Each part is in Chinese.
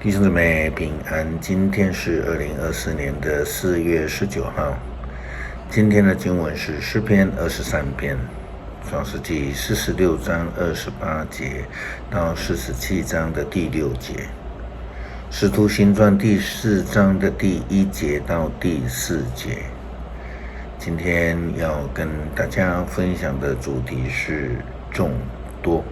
弟兄姊妹平安，今天是2024年的4月19号。今天的经文是诗篇23篇，创世纪46章28节到47章的第6节，使徒行传第4章的第1节到第4节。今天要跟大家分享的主题是众多。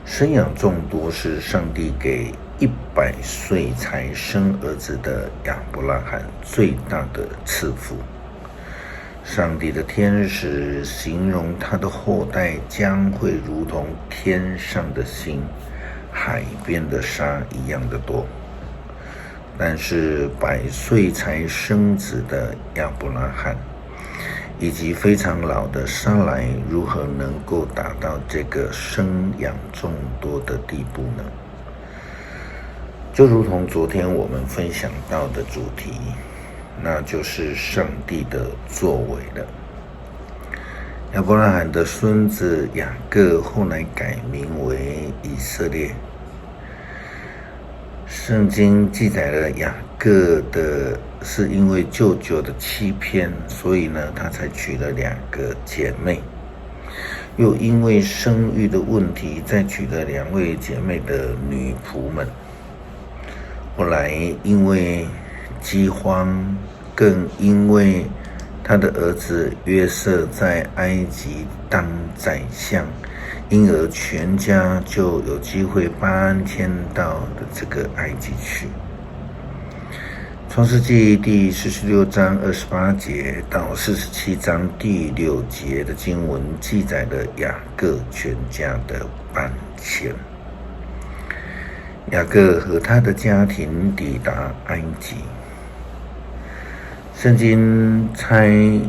生养众多是上帝给100岁才生儿子的亚伯拉罕最大的赐福。上帝的天使形容他的后代将会如同天上的星、海边的沙一样的多。但是100岁才生子的亚伯拉罕以及非常老的撒来如何能够达到这个生养众多的地步呢？就如同昨天我们分享到的主题，那就是上帝的作为了。亚伯拉罕的孙子雅各后来改名为以色列。圣经记载了雅各的是因为舅舅的欺骗，所以呢他才娶了2个姐妹，又因为生育的问题再娶了2位姐妹的女仆们。后来因为饥荒，更因为他的儿子约瑟在埃及当宰相，因而全家就有机会搬迁到这个埃及去。创世纪第46章28节到47章第6节的经文记载了雅各全家的搬迁。雅各和他的家庭抵达埃及。圣经差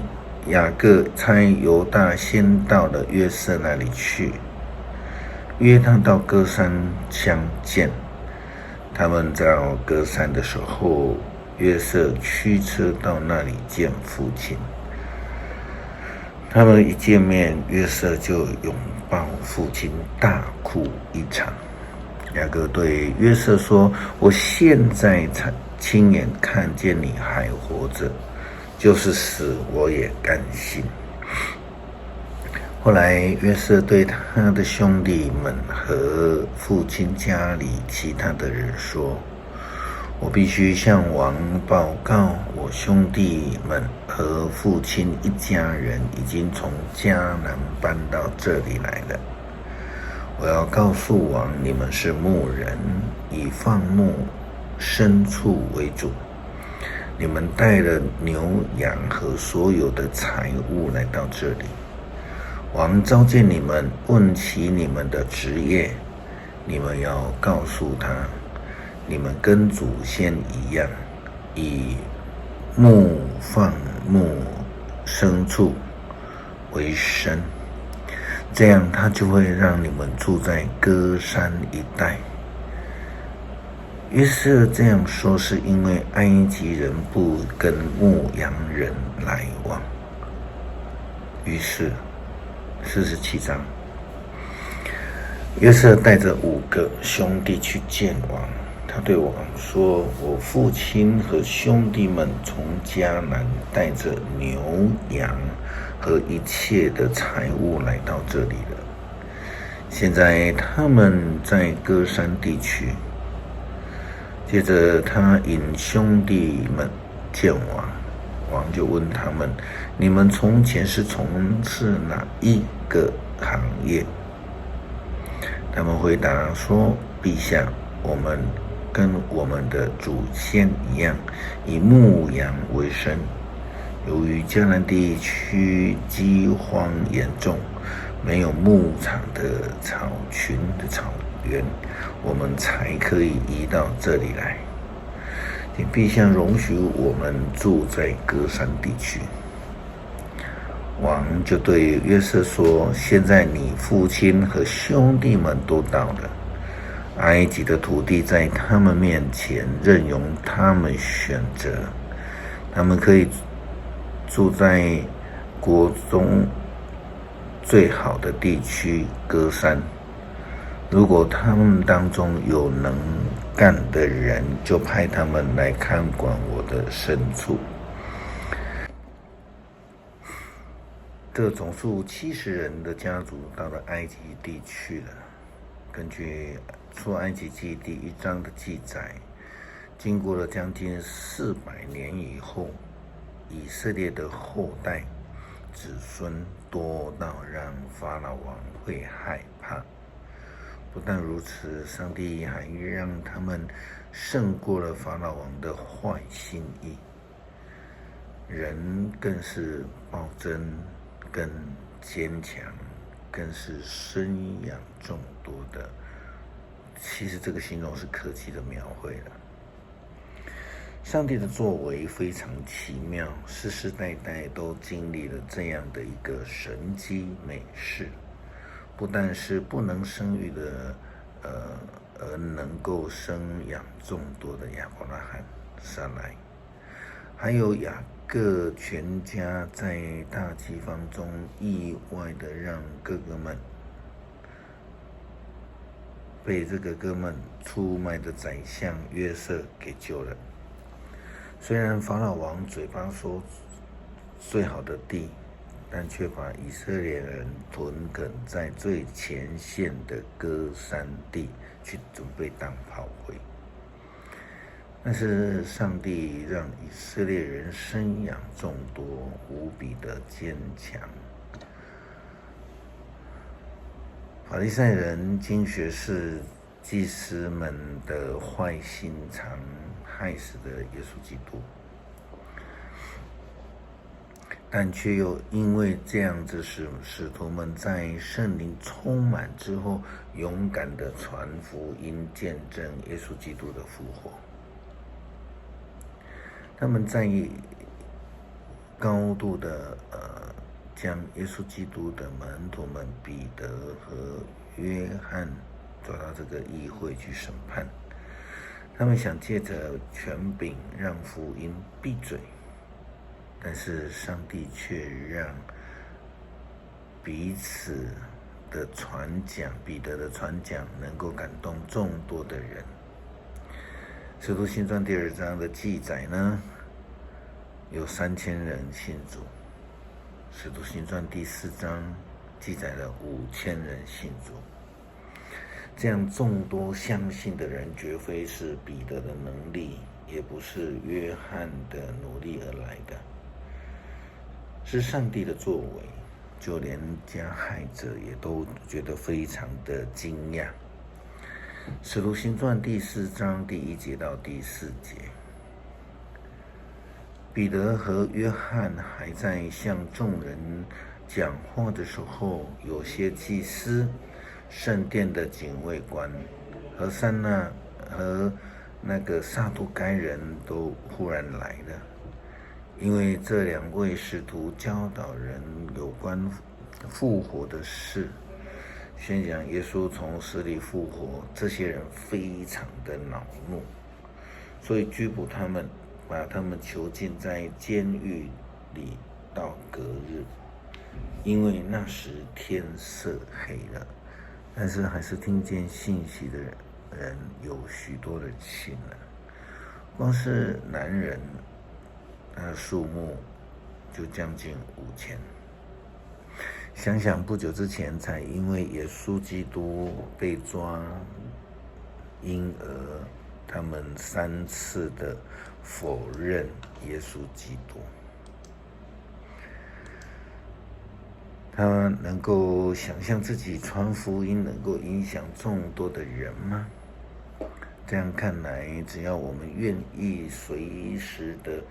雅各差犹大先到了约瑟那里去，约他到歌珊相见。他们到歌珊的时候，约瑟驱车到那里见父亲。他们一见面，约瑟就拥抱父亲，大哭一场。雅各对约瑟说：“我现在才亲眼看见你还活着，就是死我也甘心。”后来约瑟对他的兄弟们和父亲家里其他的人说：“我必须向王报告，我兄弟们和父亲一家人已经从迦南搬到这里来了。我要告诉王，你们是牧人，以放牧牲畜为主。你们带了牛羊和所有的财物来到这里。王召见你们，问起你们的职业，你们要告诉他，你们跟祖先一样，以放牧牲畜为生，这样他就会让你们住在歌珊一带。”约瑟这样说是因为埃及人不跟牧羊人来往。于是47章，约瑟带着5个兄弟去见王。他对王说：“我父亲和兄弟们从迦南带着牛羊和一切的财物来到这里了。现在他们在歌珊地区。”接着他引兄弟们见王，王就问他们：“你们从前是从事哪一个行业？”他们回答说：“陛下，我们跟我们的祖先一样，以牧羊为生。由于迦南地区饥荒严重，没有牧场的草群的草原，我们才可以移到这里来。请陛下容许我们住在歌珊地区。”王就对约瑟说：“现在你父亲和兄弟们都到了，埃及的土地在他们面前，任由他们选择。他们可以住在国中最好的地区歌珊。如果他们当中有能干的人，就派他们来看管我的牲畜。这总数70人的家族到了埃及地去了。根据出埃及记第1章的记载，经过了将近400年以后，以色列的后代子孙多到让法老王会害怕。不但如此，上帝还让他们胜过了法老王的坏心意，人更是暴增，更坚强，更是生养众多的。其实这个形容是客气的描绘了。上帝的作为非常奇妙，世世代代都经历了这样的一个神迹美事。不但是不能生育的，而能够生养众多的亚伯拉罕、撒来，还有雅各全家在大饥荒中意外的让哥哥们被这个哥们出卖的宰相约瑟给救了。虽然法老王嘴巴说最好的地，但却把以色列人屯垦在最前线的歌珊地去准备当炮灰。但是上帝让以色列人生养众多，无比的坚强。法利赛人、经学士、祭司们的坏心肠害死了耶稣基督，但却又因为这样子使徒们在圣灵充满之后，勇敢的传福音，见证耶稣基督的复活。他们在高度的将耶稣基督的门徒们彼得和约翰抓到这个议会去审判。他们想借着权柄让福音闭嘴，但是上帝却让彼此的传讲，彼得的传讲能够感动众多的人。使徒行传第2章的记载呢，有3000人信主。使徒行传第4章记载了5000人信主。这样众多相信的人，绝非是彼得的能力，也不是约翰的努力而来的，是上帝的作为。就连加害者也都觉得非常的惊讶。使徒行传第4章第1节到第4节，彼得和约翰还在向众人讲话的时候，有些祭司、圣殿的警卫官和那个撒都该人都忽然来了，因为这2位使徒教导人有关复活的事，宣讲耶稣从死里复活。这些人非常的恼怒，所以拘捕他们，把他们囚禁在监狱里到隔日。因为那时天色黑了，但是还是听见信息的人有许多人信了。光是男人，他的数目就将近5000。想想不久之前才因为耶稣基督被抓，因而他们3次的否认耶稣基督。他能够想象自己传福音能够影响众多的人吗？这样看来，只要我们愿意随时的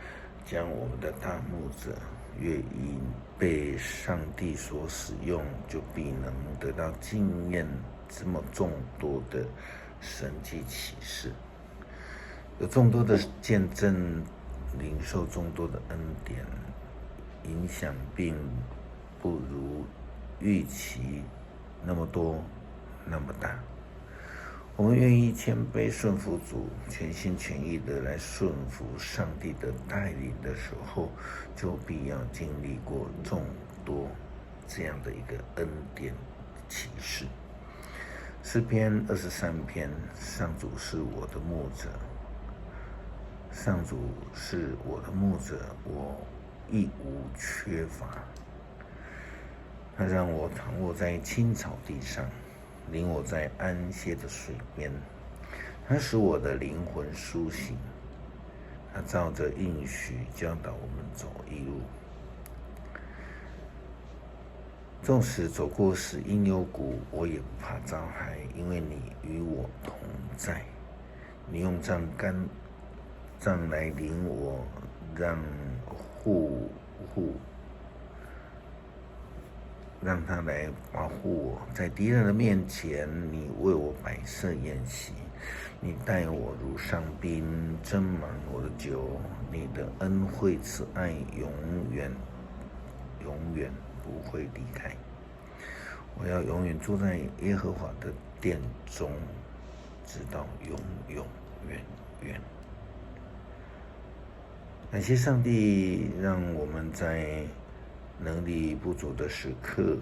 将我们的大牧者愿意被上帝所使用，就必能得到经验这么众多的神迹奇事，有众多的见证，领受众多的恩典，影响并不如预期那么多那么大。我们愿意谦卑顺服主，全心全意的来顺服上帝的带领的时候，就必要经历过众多这样的一个恩典启示。诗篇23篇，上主是我的牧者，上主是我的牧者，我一无缺乏。他让我躺卧在青草地上，领我在安歇的水边。他使我的灵魂苏醒，他照着应许教导我们走义路。纵使走过死荫幽谷，我也不怕遭害，因为你与我同在。你用杖来领我，让他来保护我。在敌人的面前，你为我摆设宴席，你待我如上宾，斟满我的酒。你的恩惠慈爱永远不会离开。我要永远住在耶和华的殿中，直到永永远远。感谢上帝，让我们在能力不足的时刻，